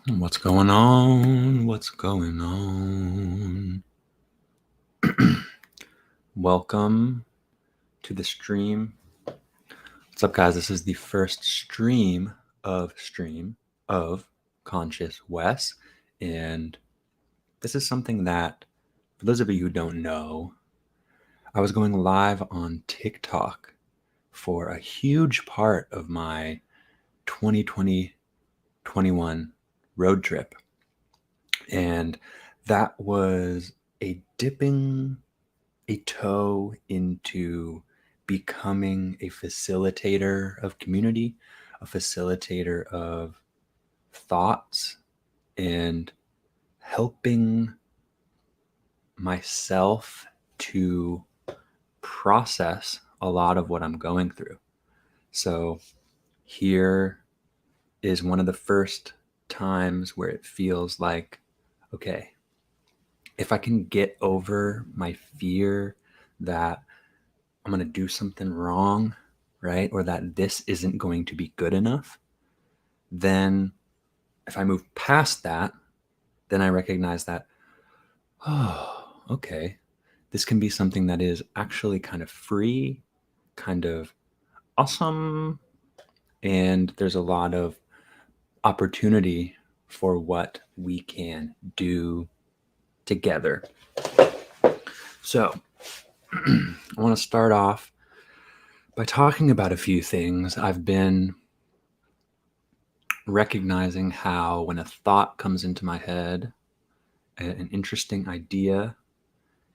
What's going on? What's going on? Welcome to the stream. What's up, guys? This is the first stream of consciouswes, and this is something that, for those of you who don't know, I was going live on TikTok for a huge part of my 2020-21 road trip, and that was dipping a toe into becoming a facilitator of community, a facilitator of thoughts, and helping myself to process a lot of what I'm going through. So here is one of the first times where it feels like, okay, if I can get over my fear that I'm going to do something wrong, right? Or that this isn't going to be good enough, then if I move past that, then I recognize that, oh, okay, this can be something that is actually kind of free, kind of awesome. And there's a lot of opportunity for what we can do together. So I want to start off by talking about a few things. I've been recognizing how when a thought comes into my head, an interesting idea,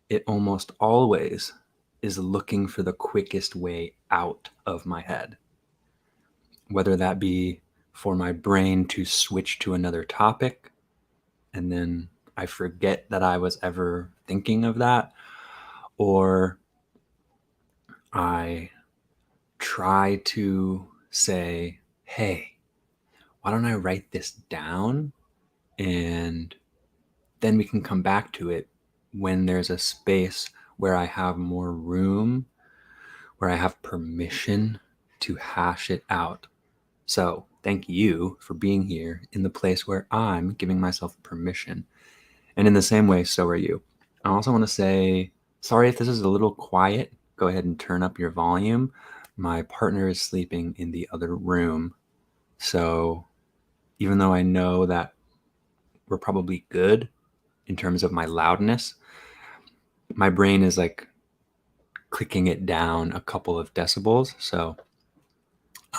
it almost always is looking for the quickest way out of my head. Whether that be for my brain to switch to another topic, and then I forget that I was ever thinking of that, or I try to say, hey, why don't I write this down? And then we can come back to it when there's a space where I have more room, where I have permission to hash it out. So thank you for being here in the place where I'm giving myself permission. And in the same way, so are you. I also want to say, sorry if this is a little quiet. Go ahead and turn up your volume. My partner is sleeping in the other room. So even though I know that we're probably good in terms of my loudness, my brain is like clicking it down a couple of decibels. So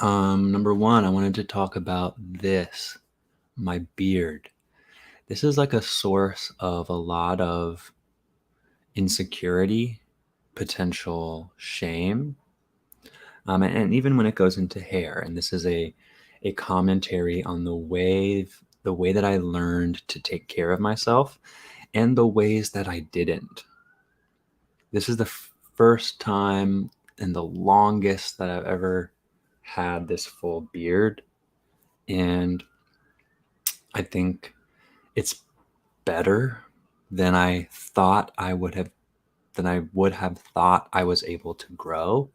number one, I wanted to talk about this, my beard. This is like a source of a lot of insecurity, potential shame, and even when it goes into hair. And this is a commentary on the way that I learned to take care of myself and the ways that I didn't. This is the first time and the longest that I've ever had this full beard. And I think it's better than I thought I would have thought I was able to grow.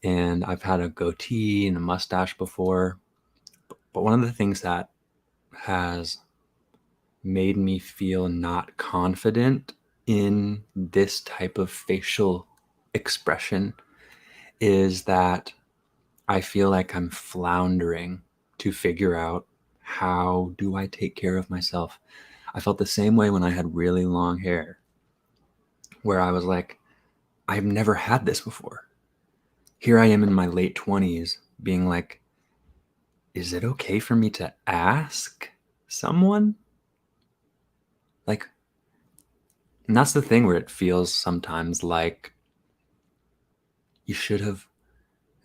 And I've had a goatee and a mustache before. But one of the things that has made me feel not confident in this type of facial expression is that I feel like I'm floundering to figure out, how do I take care of myself? I felt the same way when I had really long hair, where I was like, I've never had this before. Here I am in my late 20s being like, is it okay for me to ask someone? Like, and that's the thing where it feels sometimes like you should have,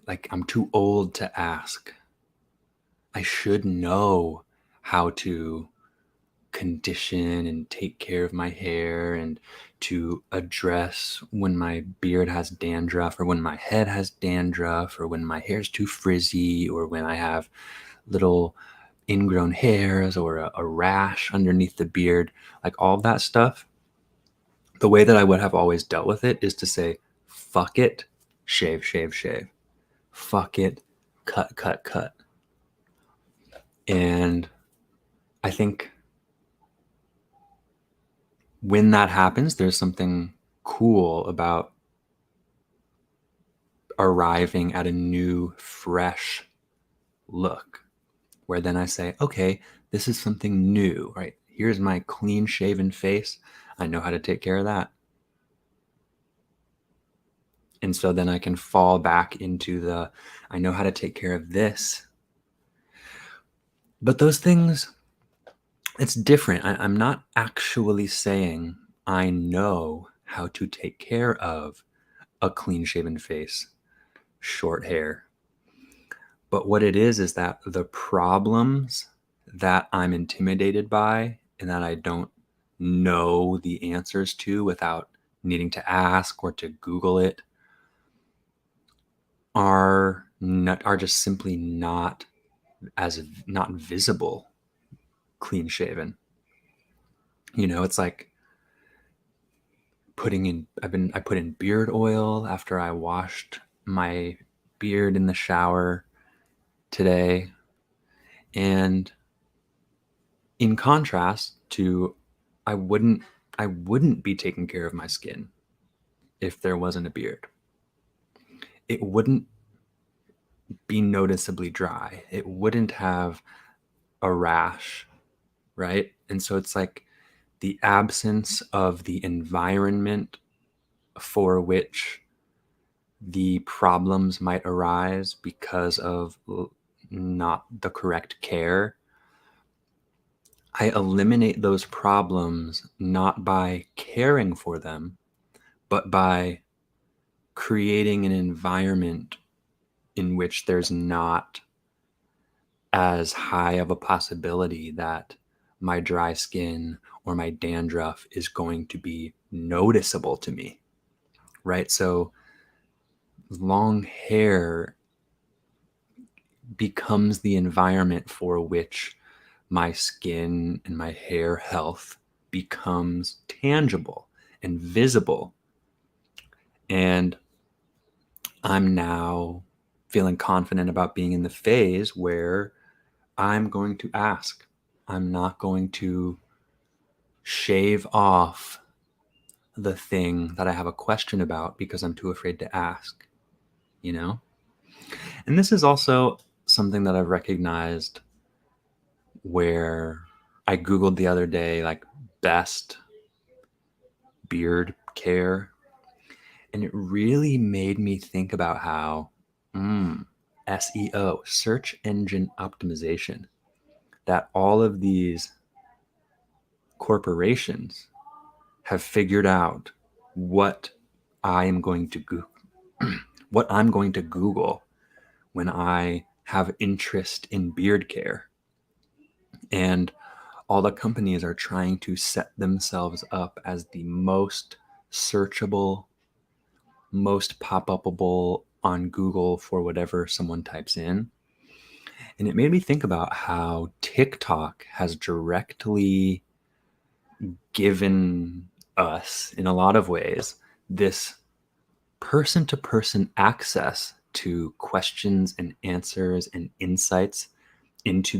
like, I'm too old to ask. I should know how to condition and take care of my hair and to address when my beard has dandruff, or when my head has dandruff, or when my hair's too frizzy, or when I have little ingrown hairs or a rash underneath the beard. Like, all of that stuff, the way that I would have always dealt with it is to say, fuck it, shave, shave, shave. Fuck it, cut, cut, cut. And I think when that happens, there's something cool about arriving at a new, fresh look, where then I say, okay, this is something new, right? Here's my clean shaven face. I know how to take care of that. And so then I can fall back into I know how to take care of this. But those things, it's different. I'm not actually saying I know how to take care of a clean shaven face, short hair. But what it is that the problems that I'm intimidated by and that I don't know the answers to without needing to ask or to Google it are just simply not not visible clean shaven. It's like I put in beard oil after I washed my beard in the shower today. And in contrast to, I wouldn't I wouldn't be taking care of my skin if there wasn't a beard. It wouldn't be noticeably dry. It wouldn't have a rash, right? And so it's like the absence of the environment for which the problems might arise because of not the correct care. I eliminate those problems not by caring for them, but by creating an environment in which there's not as high of a possibility that my dry skin or my dandruff is going to be noticeable to me, right? So long hair becomes the environment for which my skin and my hair health becomes tangible and visible. And I'm now feeling confident about being in the phase where I'm going to ask. I'm not going to shave off the thing that I have a question about because I'm too afraid to ask, you know? And this is also something that I've recognized where I Googled the other day, like best beard care. And it really made me think about how SEO, search engine optimization, that all of these corporations have figured out what I am going to what I'm going to Google when I have interest in beard care. And all the companies are trying to set themselves up as the most searchable, most pop-upable on Google for whatever someone types in. And it made me think about how TikTok has directly given us, in a lot of ways, this person-to-person access to questions and answers and insights into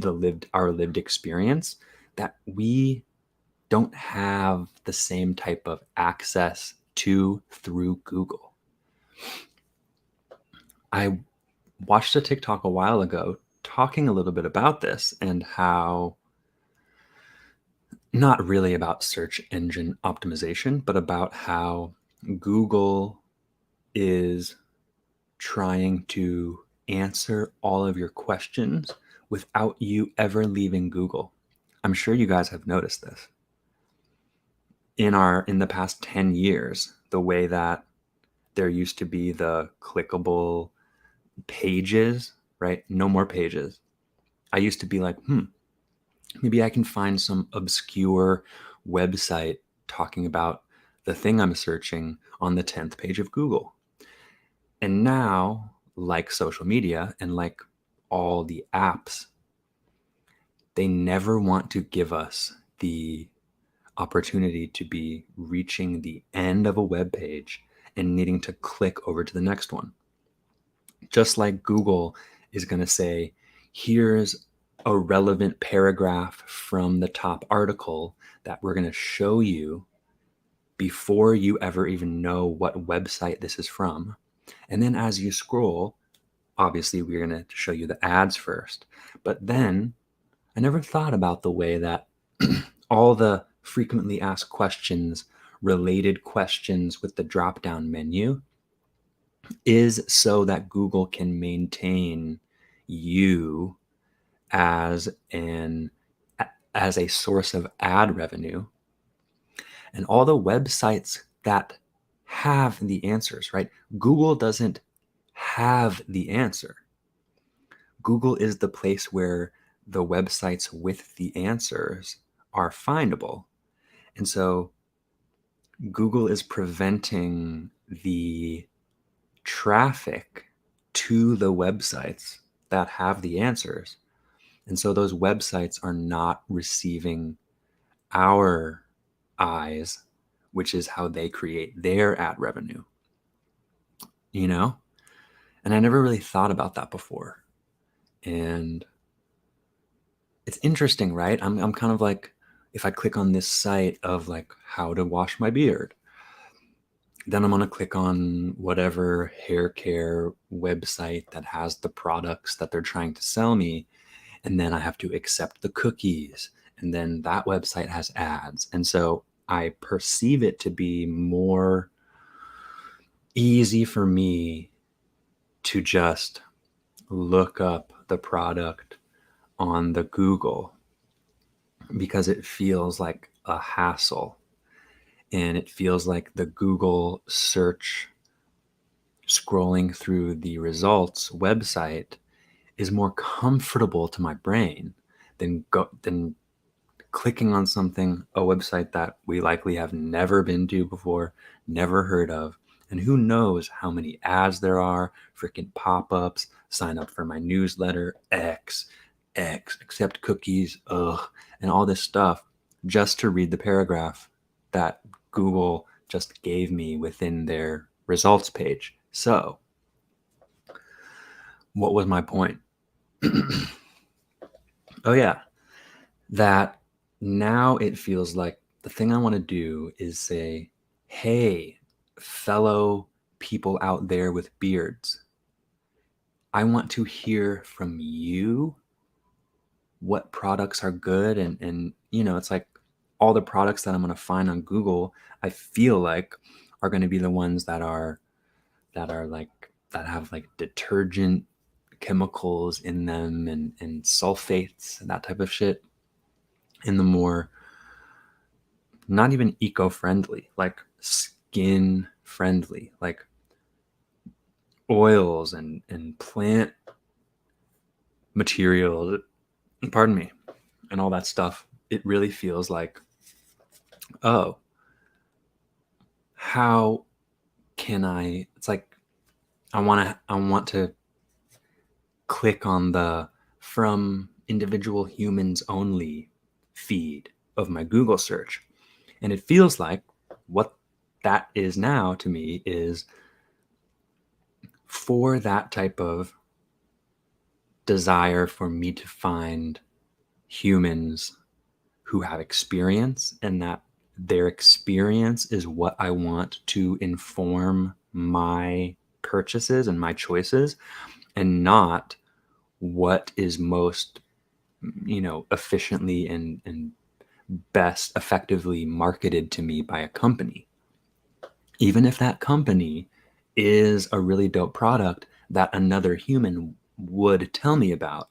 our lived experience that we don't have the same type of access to through Google. I watched a TikTok a while ago talking a little bit about this and how, not really about search engine optimization, but about how Google is trying to answer all of your questions without you ever leaving Google. I'm sure you guys have noticed this. In the past 10 years, the way that there used to be the clickable pages, right? No more pages. I used to be like, maybe I can find some obscure website talking about the thing I'm searching on the 10th page of Google. And now, like social media and like all the apps, they never want to give us the opportunity to be reaching the end of a web page and needing to click over to the next one. Just like Google is going to say, here's a relevant paragraph from the top article that we're going to show you before you ever even know what website this is from. And then as you scroll, obviously we're going to show you the ads first. But then I never thought about the way that all the frequently asked questions, related questions with the drop-down menu is so that Google can maintain you as a source of ad revenue. And all the websites that have the answers, right? Google doesn't have the answer. Google is the place where the websites with the answers are findable. And so Google is preventing the traffic to the websites that have the answers. And so those websites are not receiving our eyes, which is how they create their ad revenue, you know? And I never really thought about that before. And it's interesting, right? I'm kind of like, if I click on this site of like how to wash my beard, then I'm going to click on whatever hair care website that has the products that they're trying to sell me. And then I have to accept the cookies. And then that website has ads. And so I perceive it to be more easy for me to just look up the product on the Google because it feels like a hassle. And it feels like the Google search scrolling through the results website is more comfortable to my brain than clicking on something, a website that we likely have never been to before, never heard of. And who knows how many ads there are, freaking pop-ups, sign up for my newsletter, X, accept cookies, and all this stuff just to read the paragraph that Google just gave me within their results page. So, what was my point? Oh yeah, that now it feels like the thing I want to do is say, hey, fellow people out there with beards, I want to hear from you what products are good. And it's like all the products that I'm going to find on Google, I feel like are going to be the ones that have like detergent chemicals in them and sulfates and that type of shit, in the more not even eco-friendly, like skin friendly, like oils and plant materials, pardon me, and all that stuff. It really feels like, oh, how can it's like I want to click on the from individual humans only feed of my Google search. And it feels like what that is now to me is for that type of desire for me to find humans who have experience, and that their experience is what I want to inform my purchases and my choices, and not what is most efficiently and best effectively marketed to me by a company, even if that company is a really dope product that another human would tell me about.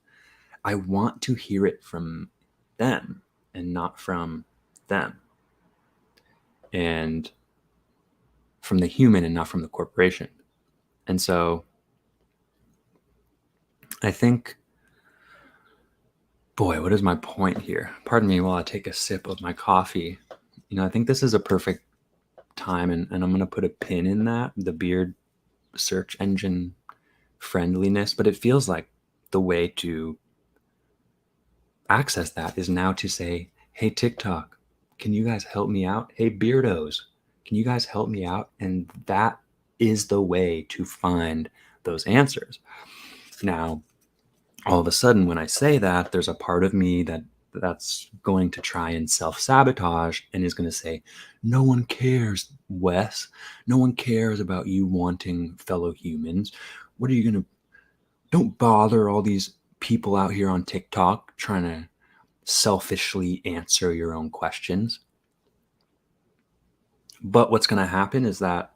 I want to hear it from them and not from them, and from the human and not from the corporation. And so I think, boy, what is my point here? Pardon me while I take a sip of my coffee. I think this is a perfect time, and I'm going to put a pin in that, the beard search engine friendliness. But it feels like the way to access that is now to say, hey, TikTok, can you guys help me out? Hey, Beardos, can you guys help me out? And that is the way to find those answers. Now, all of a sudden, when I say that, there's a part of me that's going to try and self-sabotage and is going to say, no one cares, Wes. No one cares about you wanting fellow humans. What are you going to, don't bother all these people out here on TikTok trying to selfishly answer your own questions. But what's going to happen is that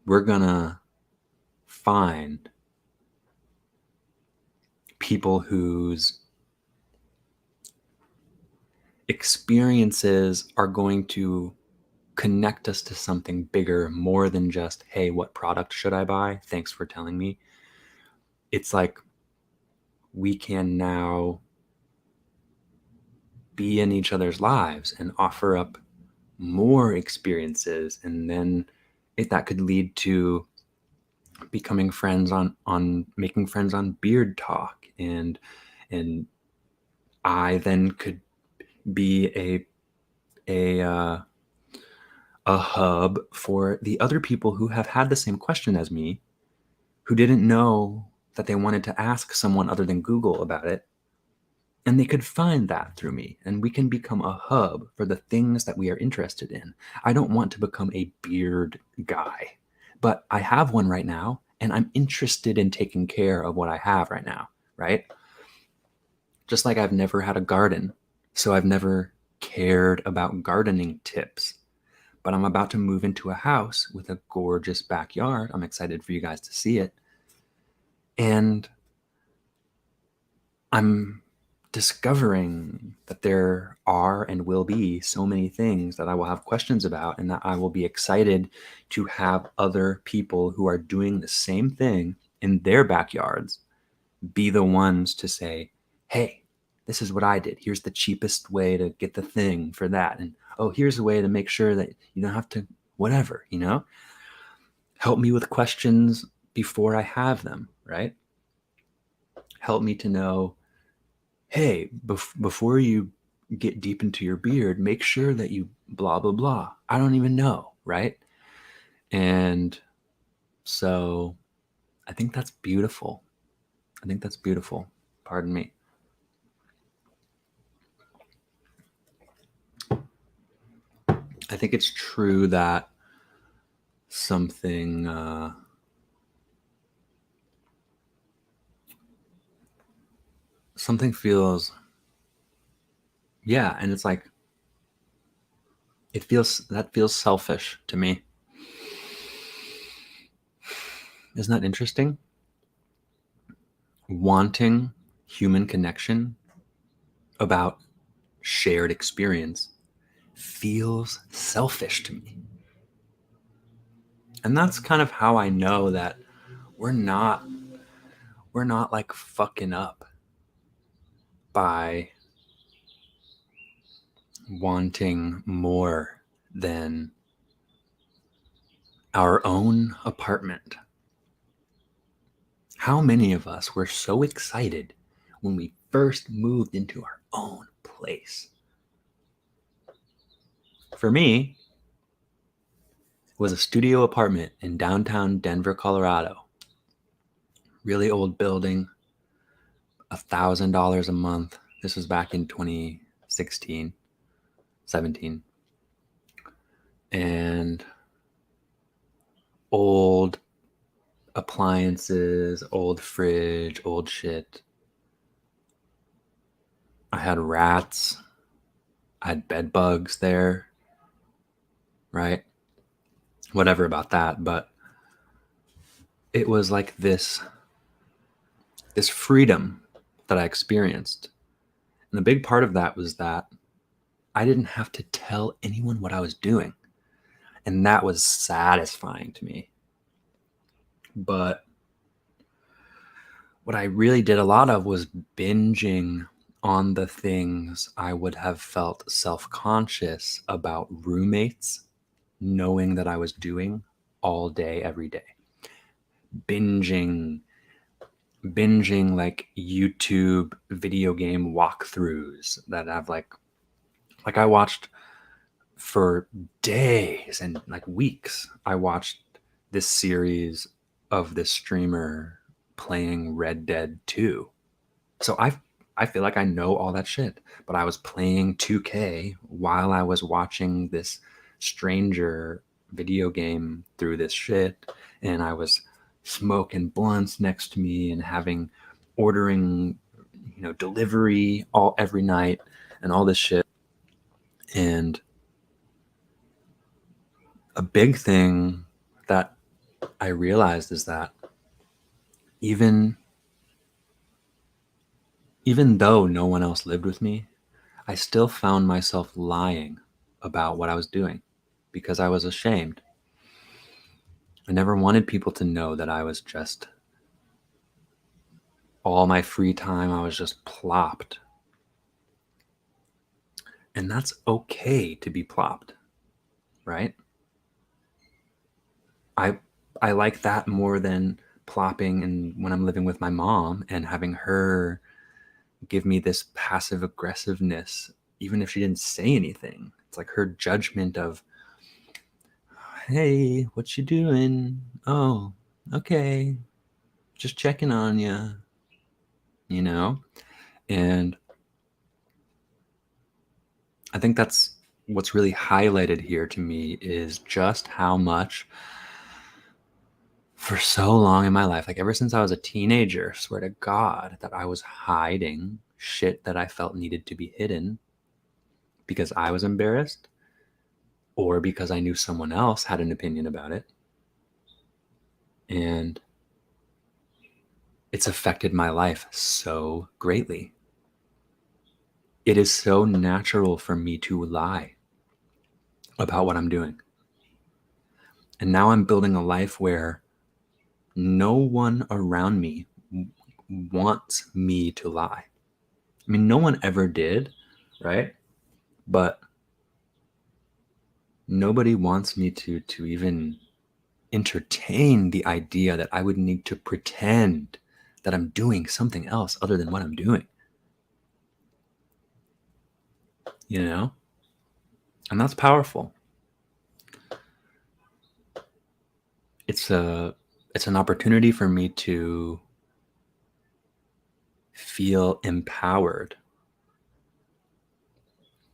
we're going to find people whose experiences are going to connect us to something bigger, more than just, hey, what product should I buy? Thanks for telling me. It's like we can now be in each other's lives and offer up more experiences, and then that could lead to becoming friends on making friends on Beard Talk, and I then could be a hub for the other people who have had the same question as me, who didn't know that they wanted to ask someone other than Google about it. And they could find that through me, and we can become a hub for the things that we are interested in. I don't want to become a beard guy, but I have one right now, and I'm interested in taking care of what I have right now, right? Just like I've never had a garden, so I've never cared about gardening tips. But I'm about to move into a house with a gorgeous backyard. I'm excited for you guys to see it. And I'm discovering that there are and will be so many things that I will have questions about, and that I will be excited to have other people who are doing the same thing in their backyards be the ones to say, hey, this is what I did. Here's the cheapest way to get the thing for that. And oh, here's a way to make sure that you don't have to, whatever, help me with questions before I have them, right? Help me to know, hey, before you get deep into your beard, make sure that you blah, blah, blah. I don't even know, right? And so I think that's beautiful. I think that's beautiful. Pardon me. I think it's true that something something feels, yeah, and it's like that feels selfish to me. Isn't that interesting? Wanting human connection about shared experience feels selfish to me. And that's kind of how I know that we're not like fucking up by wanting more than our own apartment. How many of us were so excited when we first moved into our own place? For me, it was a studio apartment in downtown Denver, Colorado. Really old building, $1,000 a month. This was back in 2016, 17. And old appliances, old fridge, old shit. I had rats. I had bed bugs there, right? Whatever about that, but it was like this freedom that I experienced. And a big part of that was that I didn't have to tell anyone what I was doing. And that was satisfying to me. But what I really did a lot of was binging on the things I would have felt self-conscious about roommates knowing that I was doing all day, every day. Binging like YouTube video game walkthroughs that have like I watched for days and like weeks. I watched this series of this streamer playing Red Dead 2. So I feel like I know all that shit, but I was playing 2K while I was watching this stranger video game through this shit, and I was smoking blunts next to me and ordering, delivery all every night and all this shit. And a big thing that I realized is that even even though no one else lived with me, I still found myself lying about what I was doing because I was ashamed. I never wanted people to know that I was just all my free time, I was just plopped. And that's okay to be plopped, right? I I like that more than plopping and when I'm living with my mom and having her give me this passive aggressiveness even if she didn't say anything. It's like her judgment of, "Hey, what you doing? Oh, okay. Just checking on you." You know? And I think that's what's really highlighted here to me is just how much for so long in my life, like ever since I was a teenager, swear to God, that I was hiding shit that I felt needed to be hidden because I was embarrassed or because I knew someone else had an opinion about it. And it's affected my life so greatly. It is so natural for me to lie about what I'm doing. And now I'm building a life where no one around me wants me to lie. I mean, no one ever did, right? But nobody wants me to even entertain the idea that I would need to pretend that I'm doing something else other than what I'm doing, you know? And that's powerful. It's a it's an opportunity for me to feel empowered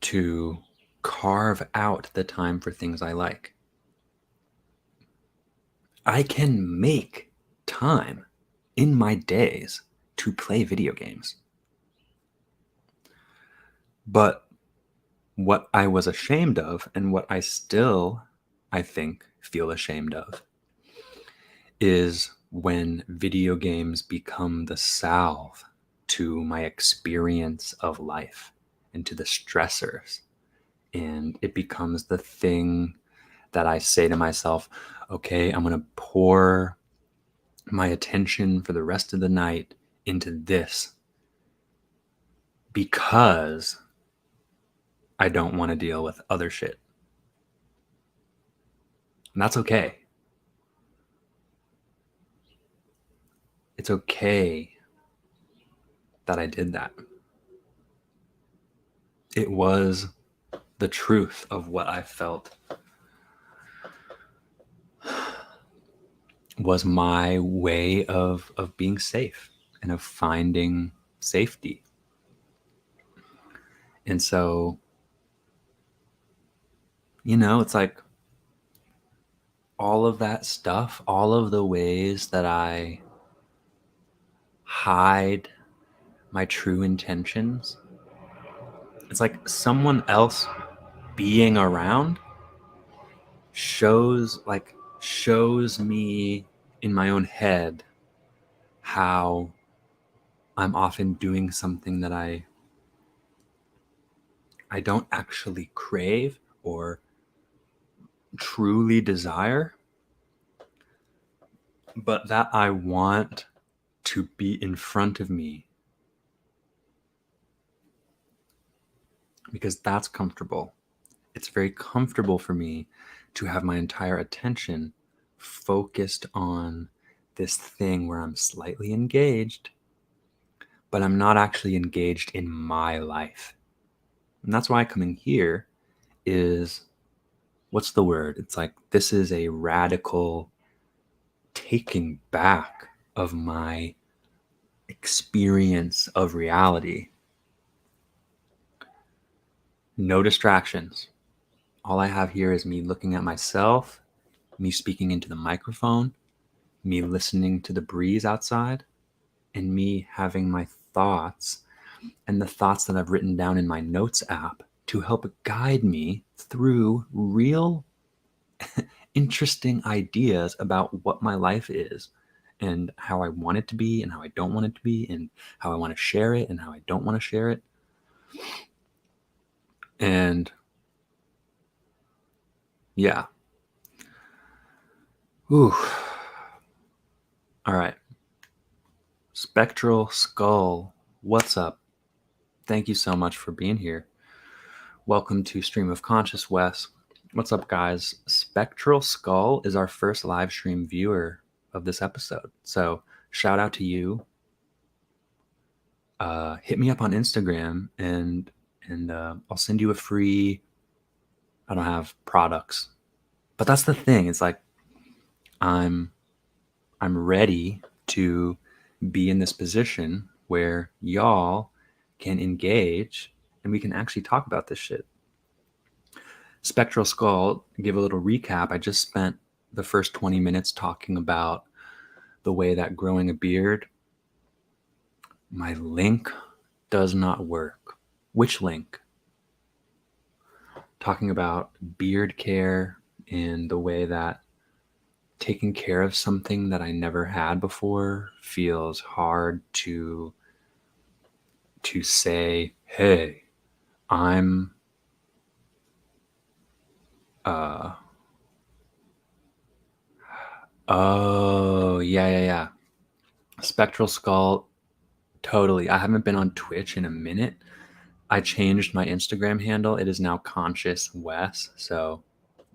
to carve out the time for things I like. I can make time in my days to play video games. But what I was ashamed of and what I still, I think, feel ashamed of is when video games become the salve to my experience of life and to the stressors. And it becomes the thing that I say to myself, okay, I'm going to pour my attention for the rest of the night into this because I don't want to deal with other shit. And that's okay. It's okay that I did that. It was the truth of what I felt was my way of being safe and of finding safety. And so, it's like all of that stuff, all of the ways that I hide my true intentions, it's like someone else being around shows me in my own head how I'm often doing something that I don't actually crave or truly desire, but that I want to be in front of me because that's comfortable. It's very comfortable for me to have my entire attention focused on this thing where I'm slightly engaged, but I'm not actually engaged in my life. And that's why coming here is, what's the word? It's like this is a radical taking back of my experience of reality. No distractions. All I have here is me looking at myself, me speaking into the microphone, me listening to the breeze outside, and me having my thoughts and the thoughts that I've written down in my notes app to help guide me through real interesting ideas about what my life is and how I want it to be and how I don't want it to be and how I want to share it and how I don't want to share it. And yeah. Whew. All right. Spectral Skull, what's up? Thank you so much for being here. Welcome to Stream of Consciousness. What's up, guys? Spectral Skull is our first live stream viewer of this episode. So shout out to you. Hit me up on Instagram and I'll send you a free. I don't have products, but that's the thing. It's like I'm ready to be in this position where y'all can engage and we can actually talk about this shit. Spectral Skull, give a little recap. I just spent the first 20 minutes talking about the way that growing a beard, my link does not work. Which link? Talking about beard care and the way that taking care of something that I never had before feels hard to say, hey, I'm oh yeah. Spectral Skull, totally. I haven't been on Twitch in a minute. I changed my Instagram handle. It is now consciouswes. So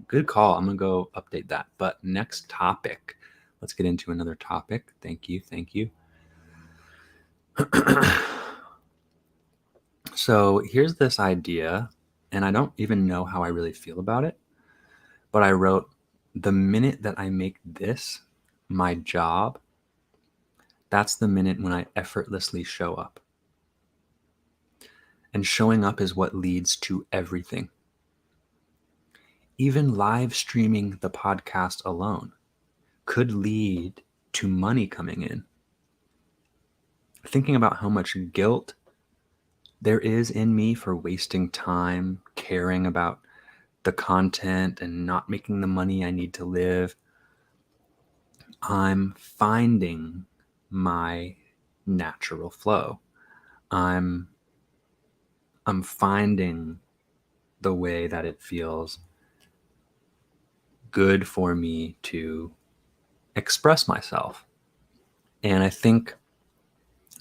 good call. I'm gonna go update that. But next topic. Let's get into another topic. Thank you. So here's this idea, and I don't even know how I really feel about it, but I wrote, the minute that I make this my job, that's the minute when I effortlessly show up. And showing up is what leads to everything. Even live streaming the podcast alone could lead to money coming in. Thinking about how much guilt there is in me for wasting time caring about the content and not making the money I need to live, I'm finding my natural flow. I'm finding the way that it feels good for me to express myself. And I think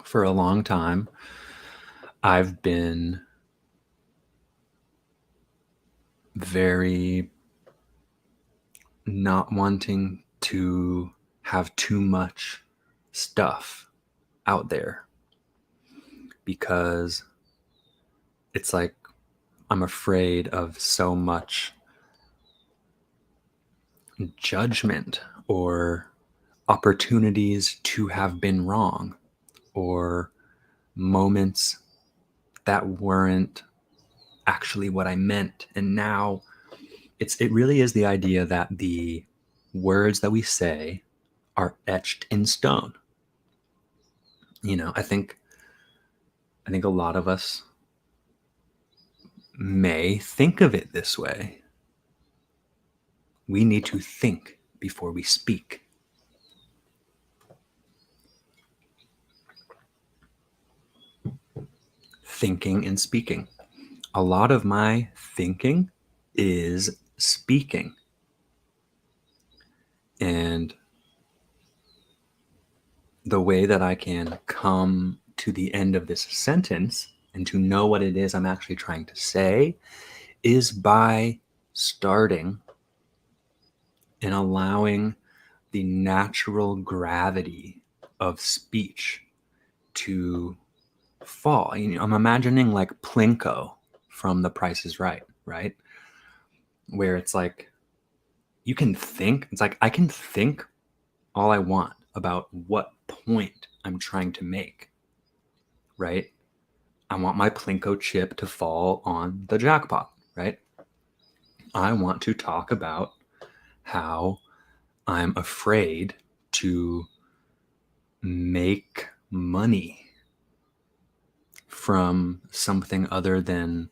for a long time, I've been very not wanting to have too much stuff out there because it's like I'm afraid of so much judgment or opportunities to have been wrong or moments that weren't actually what I meant. And now it really is the idea that the words that we say are etched in stone. You know, I think a lot of us may think of it this way. We need to think before we speak. Thinking and speaking. A lot of my thinking is speaking. And the way that I can come to the end of this sentence and to know what it is I'm actually trying to say is by starting and allowing the natural gravity of speech to fall. You know, I'm imagining like Plinko from The Price is Right, right? Where it's like you can think, it's like I can think all I want about what point I'm trying to make. right? I want my Plinko chip to fall on the jackpot, right? I want to talk about how I'm afraid to make money from something other than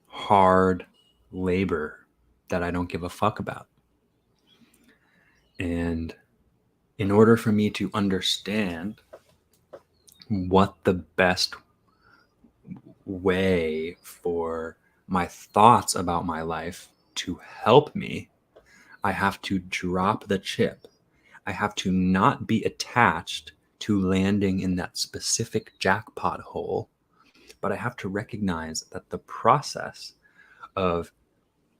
hard labor that I don't give a fuck about. And in order for me to understand what the best way for my thoughts about my life to help me, I have to drop the chip. I have to not be attached to landing in that specific jackpot hole, but I have to recognize that the process of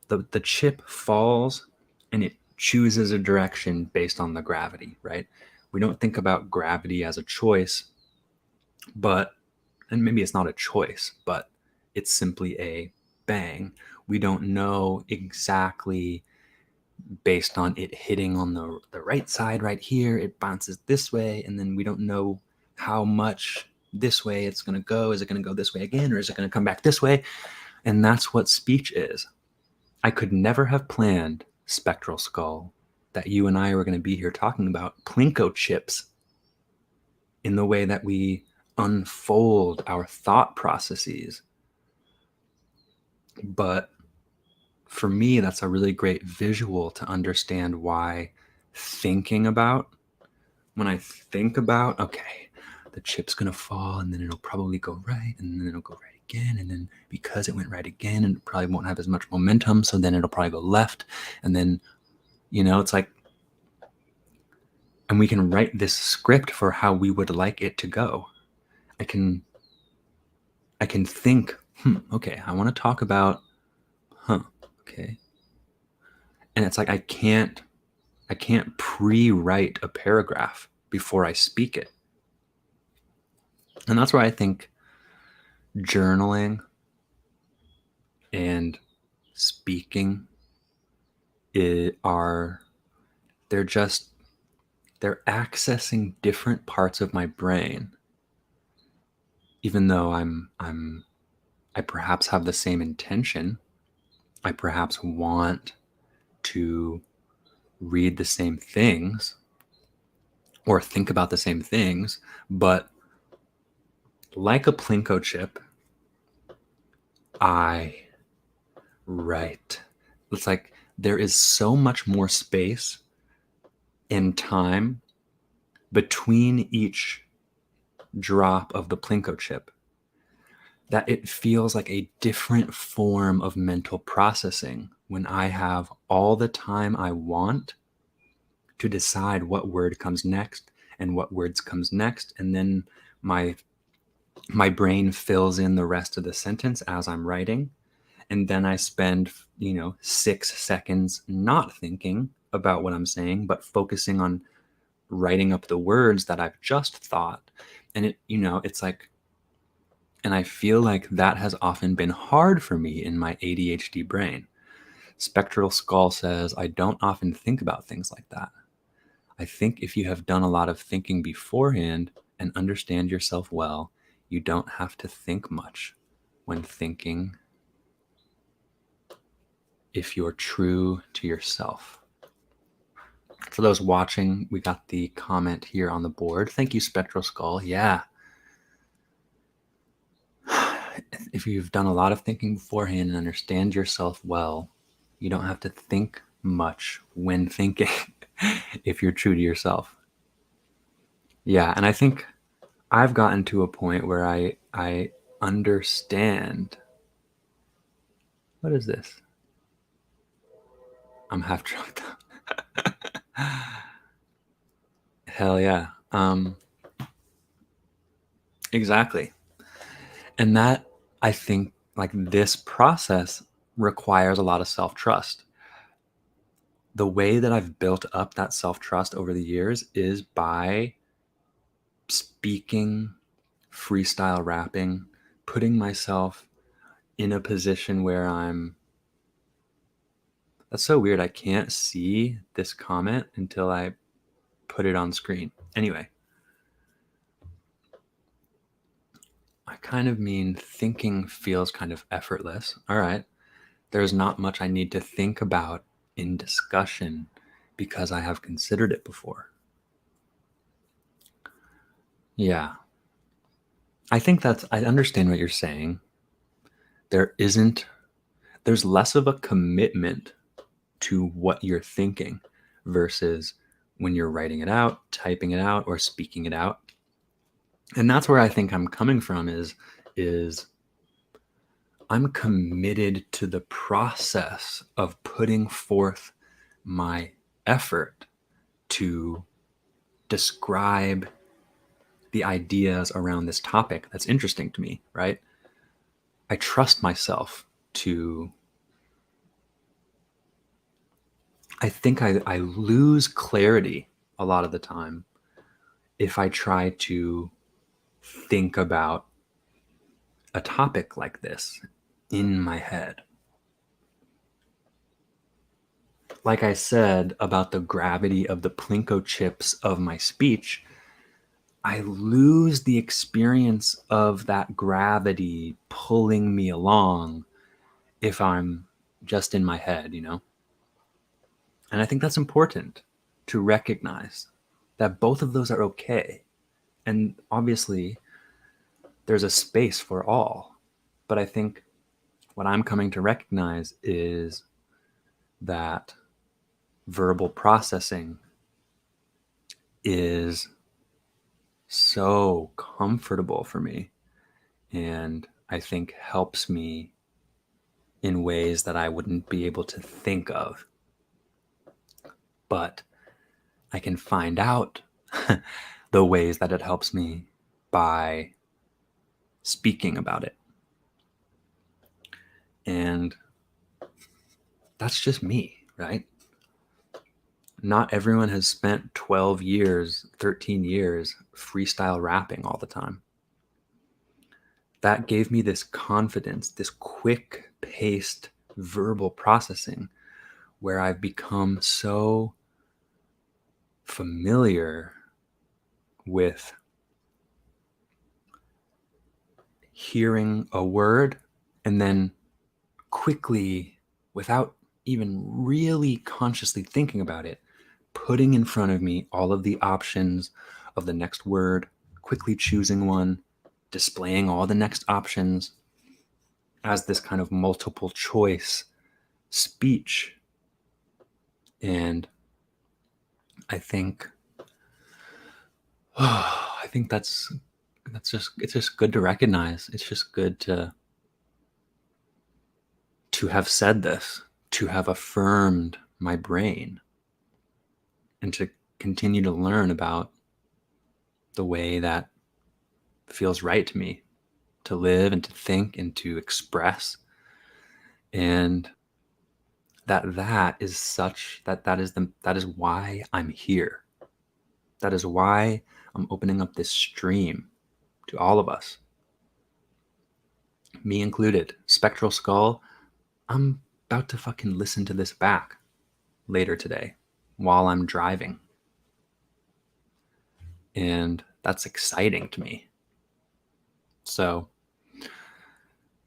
the chip falls and it chooses a direction based on the gravity, right? We don't think about gravity as a choice, but, and maybe it's not a choice, but it's simply a bang. We don't know exactly based on it hitting on the right side right here, it bounces this way, and then we don't know how much this way it's going to go. Is it going to go this way again, or is it going to come back this way? And that's what speech is. I could never have planned, Spectral Skull, that you and I were going to be here talking about Plinko chips in the way that we unfold our thought processes. But for me, that's a really great visual to understand why thinking about, when I think about, okay, the chip's going to fall and then it'll probably go right and then it'll go right again. And then because it went right again, and it probably won't have as much momentum. So then it'll probably go left. And then, it's like, and we can write this script for how we would like it to go. I can think, okay, I want to talk about, okay. And it's like, I can't pre-write a paragraph before I speak it. And that's why I think journaling and speaking they're accessing different parts of my brain, even though I perhaps have the same intention. I perhaps want to read the same things or think about the same things, but like a Plinko chip, I write. It's like there is so much more space and time between each drop of the Plinko chip that it feels like a different form of mental processing when I have all the time I want to decide what word comes next and what words comes next. And then my brain fills in the rest of the sentence as I'm writing. And then I spend, 6 seconds not thinking about what I'm saying, but focusing on writing up the words that I've just thought. And it's like, and I feel like that has often been hard for me in my ADHD brain. Spectral Skull says, I don't often think about things like that. I think if you have done a lot of thinking beforehand and understand yourself well, you don't have to think much when thinking if you're true to yourself. For those watching, we got the comment here on the board. Thank you, Spectral Skull. Yeah. If you've done a lot of thinking beforehand and understand yourself well, you don't have to think much when thinking if you're true to yourself. Yeah, and I think I've gotten to a point where I understand. What is this? I'm half drunk. Hell yeah. Exactly. And that, I think, like, this process requires a lot of self-trust. The way that I've built up that self-trust over the years is by speaking, freestyle rapping, putting myself in a position where that's so weird. I can't see this comment until I put it on screen. Anyway, I kind of mean thinking feels kind of effortless. All right. There's not much I need to think about in discussion because I have considered it before. Yeah. I understand what you're saying. There isn't, there's less of a commitment to what you're thinking versus when you're writing it out, typing it out, or speaking it out. And that's where I think I'm coming from is I'm committed to the process of putting forth my effort to describe the ideas around this topic that's interesting to me, right? I trust myself to, I think I lose clarity a lot of the time if I try to think about a topic like this in my head. Like I said about the gravity of the Plinko chips of my speech, I lose the experience of that gravity pulling me along if I'm just in my head, you know? And I think that's important to recognize that both of those are okay. And obviously, there's a space for all. But I think what I'm coming to recognize is that verbal processing is so comfortable for me and I think helps me in ways that I wouldn't be able to think of. But I can find out the ways that it helps me by speaking about it. And that's just me, right? Not everyone has spent 12 years, 13 years freestyle rapping all the time. That gave me this confidence, this quick paced verbal processing where I've become so familiar with hearing a word and then quickly, without even really consciously thinking about it, putting in front of me all of the options of the next word, quickly choosing one, displaying all the next options as this kind of multiple choice speech. And I think I think that's just it's just good to recognize. It's just good to have said this, to have affirmed my brain and to continue to learn about the way that feels right to me to live and to think and to express. And that is such that is why I'm here. That is why I'm opening up this stream to all of us, me included. Spectral Skull, I'm about to fucking listen to this back later today while I'm driving. And that's exciting to me. So,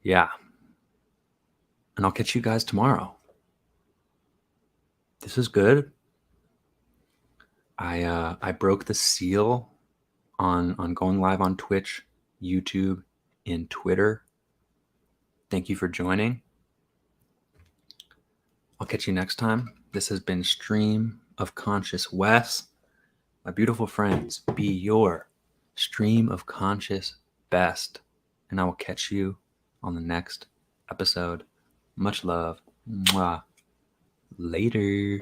yeah. And I'll catch you guys tomorrow. This is good. I broke the seal on going live on Twitch, YouTube, and Twitter. Thank you for joining. I'll catch you next time. This has been Stream of Conscious Wes. My beautiful friends, be your stream of conscious best. And I will catch you on the next episode. Much love. Mwah. Later.